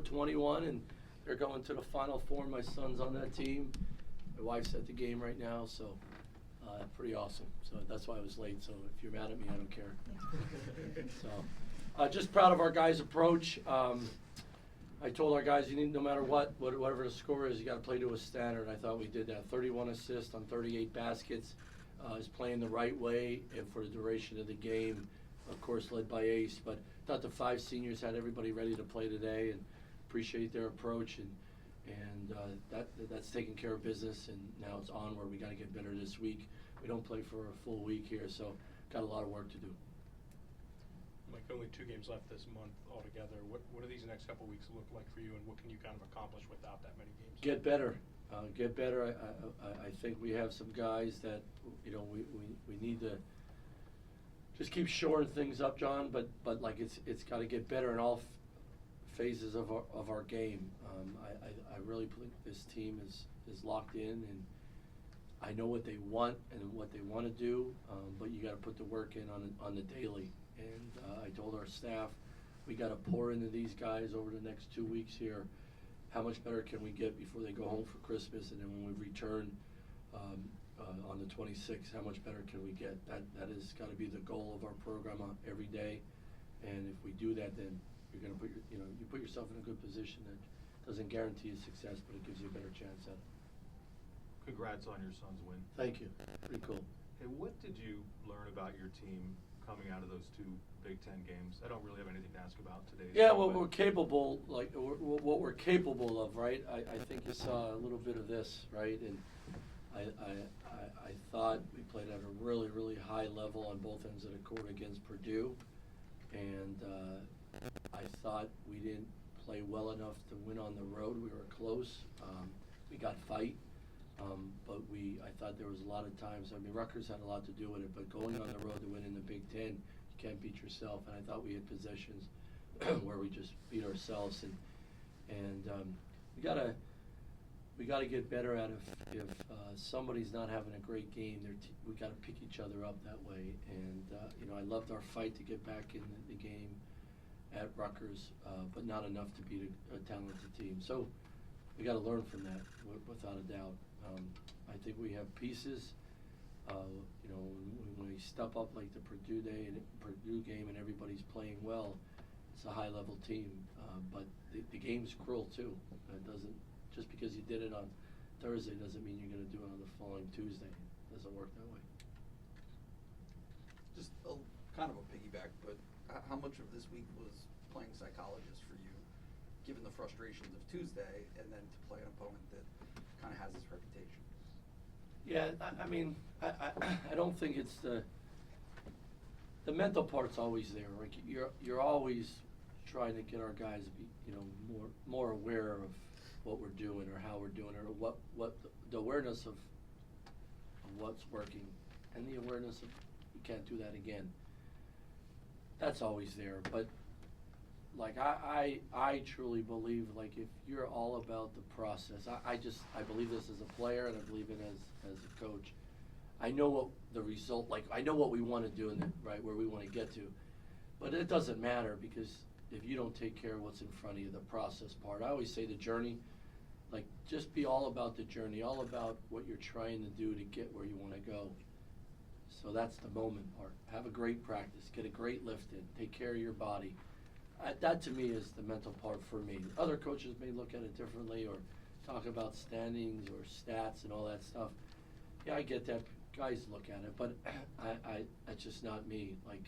21, and they're going to the Final Four. My son's on that team. My wife's at the game right now, so pretty awesome. So that's why I was late. So if you're mad at me, I don't care. So just proud of our guys' approach. I told our guys, you need, no matter whatever the score is, you got to play to a standard. I thought we did that. 31 assists on 38 baskets is playing the right way and for the duration of the game. Of course, led by Ace, but I thought the 5 seniors had everybody ready to play today, and appreciate their approach, and that's taking care of business. And now it's onward. We got to get better this week. We don't play for a full week here, so got a lot of work to do. Mike, only 2 games left this month altogether. What do these next couple weeks look like for you, and what can you kind of accomplish without that many games? Get better. Get better. I think we have some guys that, you know, we need to just keep shoring things up, John. But like it's got to get better in all phases of our game. I really believe this team is locked in, and I know what they want and what they want to do. But you got to put the work in on the daily. And I told our staff, we got to pour into these guys over the next 2 weeks here. How much better can we get before they go home for Christmas, and then when we return on the 26th, how much better can we get? That has got to be the goal of our program every day. And if we do that, then you're going to you put yourself in a good position. That doesn't guarantee you success, but it gives you a better chance at it. Congrats on your son's win. Thank you. Pretty cool. Hey, what did you learn about your team coming out of those 2 Big Ten games? I don't really have anything to ask about today. Yeah, what we're capable, what we're capable of, right? I think you saw a little bit of this, right? And I thought we played at a really, really high level on both ends of the court against Purdue, and I thought we didn't play well enough to win on the road. We were close. We got fight. But I thought there was a lot of times, I mean, Rutgers had a lot to do with it, but going on the road to win in the Big Ten, you can't beat yourself. And I thought we had possessions where we just beat ourselves, and we gotta get better at if somebody's not having a great game, we gotta pick each other up that way. And you know, I loved our fight to get back in the game at Rutgers, but not enough to beat a talented team. So we got to learn from that, without a doubt. I think we have pieces. You know, when we step up like the Purdue game and everybody's playing well, it's a high-level team. But the game's cruel too. It doesn't, just because you did it on Thursday doesn't mean you're going to do it on the following Tuesday. It doesn't work that way. Just kind of a piggyback, but how much of this week was playing psychologist for you, given the frustrations of Tuesday, and then to play an opponent that kind of has this reputation? Yeah, I mean, I don't think it's the mental part's always there. Like you're always trying to get our guys to be, you know, more aware of what we're doing or how we're doing it, or what the awareness of what's working, and the awareness of we can't do that again. That's always there, but like I truly believe, like, if you're all about the process, I believe this as a player, and I believe it as a coach. I know what the result, like, I know what we want to do and right where we want to get to, but it doesn't matter, because if you don't take care of what's in front of you, the process part. I always say the journey, like, just be all about the journey, all about what you're trying to do to get where you want to go. So that's the moment part. Have a great practice, get a great lift in, take care of your body. That to me is the mental part for me. Other coaches may look at it differently or talk about standings or stats and all that stuff. Yeah, I get that. Guys look at it, but that's just not me. Like,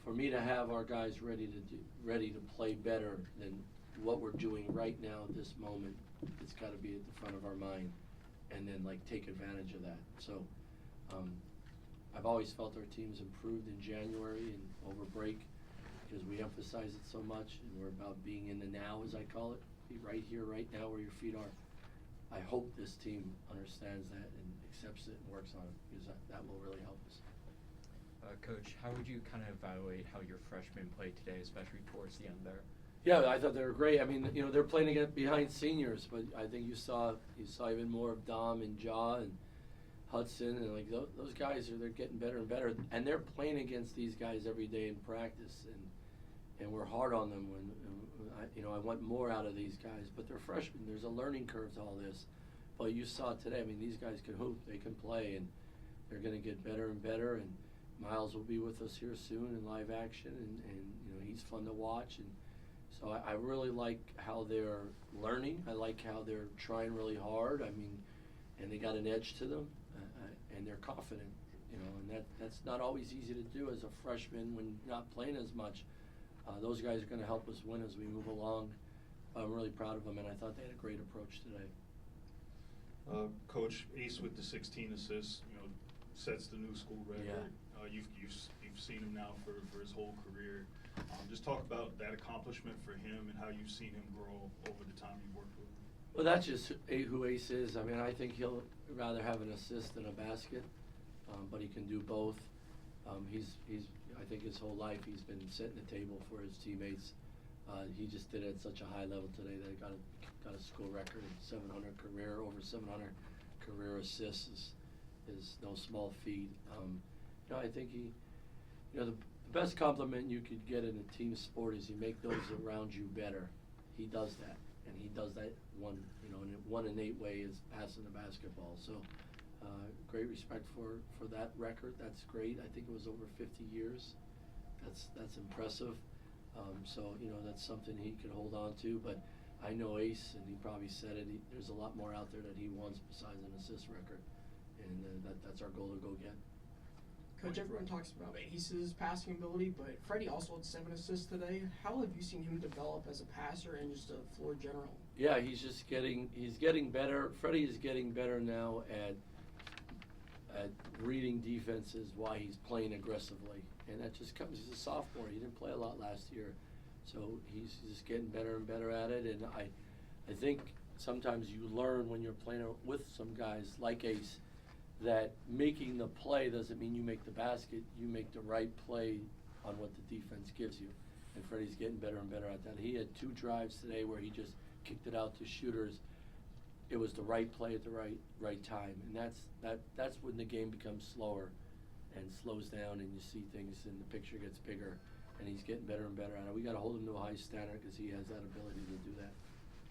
for me to have our guys ready to play better than what we're doing right now at this moment, it's got to be at the front of our mind, and then, like, take advantage of that. So I've always felt our team's improved in January and over break, because we emphasize it so much, and we're about being in the now, as I call it. Be right here, right now, where your feet are. I hope this team understands that and accepts it and works on it, because that will really help us. Coach, how would you kind of evaluate how your freshmen played today, especially towards the end there? Yeah, I thought they were great. I mean, you know, they're playing against behind seniors, but I think you saw even more of Dom and Ja and Hudson, and like those guys they're getting better and better, and they're playing against these guys every day in practice, we're hard on them I want more out of these guys, but they're freshmen. There's a learning curve to all this. But you saw today, I mean, these guys can hoop, they can play, and they're going to get better and better. And Miles will be with us here soon in live action, and he's fun to watch. And so I really like how they're learning. I like how they're trying really hard. I mean, and they got an edge to them, and they're confident. And that's not always easy to do as a freshman when you're not playing as much. Those guys are going to help us win as we move along. I'm really proud of them, and I thought they had a great approach today. Coach, Ace with the 16 assists, sets the new school record. Yeah. You've seen him now for his whole career. Just talk about that accomplishment for him and how you've seen him grow over the time you've worked with him. Well, that's just who Ace is. I mean, I think he'll rather have an assist than a basket, but he can do both. I think his whole life he's been setting the table for his teammates. He just did it at such a high level today that he got a school record in 700 career, over 700 career assists is no small feat. I think the best compliment you could get in a team sport is you make those around you better. He does that, and he does that in a 1 in 8 way is passing the basketball. So great respect for that record. That's great. I think it was over 50 years. That's impressive. So that's something he could hold on to. But I know Ace, and he probably said it. There's a lot more out there that he wants besides an assist record, and that's our goal to go get. Coach, everyone talks about Ace's passing ability, but Freddie also had 7 assists today. How have you seen him develop as a passer and just a floor general? Yeah, he's getting better. Freddie is getting better now at reading defenses while he's playing aggressively. And that just comes, he's a sophomore. He didn't play a lot last year. So he's just getting better and better at it. And I think sometimes you learn when you're playing with some guys like Ace that making the play doesn't mean you make the basket. You make the right play on what the defense gives you. And Freddie's getting better and better at that. He had 2 drives today where he just kicked it out to shooters. It was the right play at the right time. And that's when the game becomes slower and slows down, and you see things and the picture gets bigger, and he's getting better and better at it. We got to hold him to a high standard because he has that ability to do that.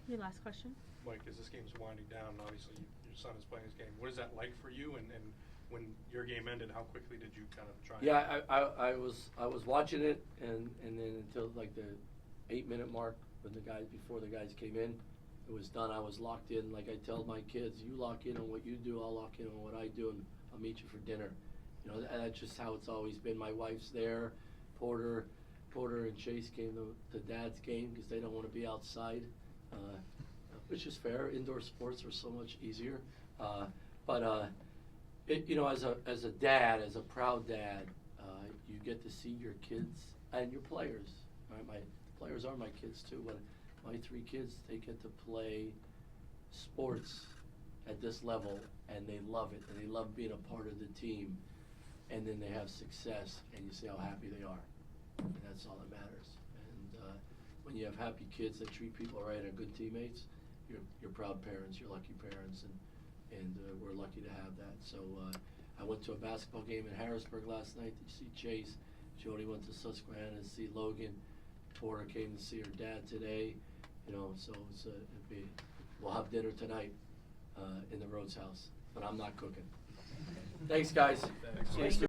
Your last question? Mike, as this game's winding down, obviously your son is playing his game. What is that like for you? And when your game ended, how quickly did you kind of try? Yeah, I was watching it, and then until like the 8-minute mark before the guys came in, it was done. I was locked in. Like I tell my kids, you lock in on what you do, I'll lock in on what I do, and I'll meet you for dinner. That's just how it's always been. My wife's there. Porter and Chase came to Dad's game because they don't want to be outside, which is fair. Indoor sports are so much easier. But as a dad, as a proud dad, you get to see your kids and your players. Right? My players are my kids too. But my 3 kids, they get to play sports at this level, and they love it, and they love being a part of the team. And then they have success, and you see how happy they are, and that's all that matters. And when you have happy kids that treat people right and are good teammates, you're proud parents, you're lucky parents, and we're lucky to have that. So I went to a basketball game in Harrisburg last night to see Chase. Jody went to Susquehanna to see Logan. Porter came to see her dad today. So we'll have dinner tonight in the Rhoades house, but I'm not cooking. Thanks, guys. Thanks.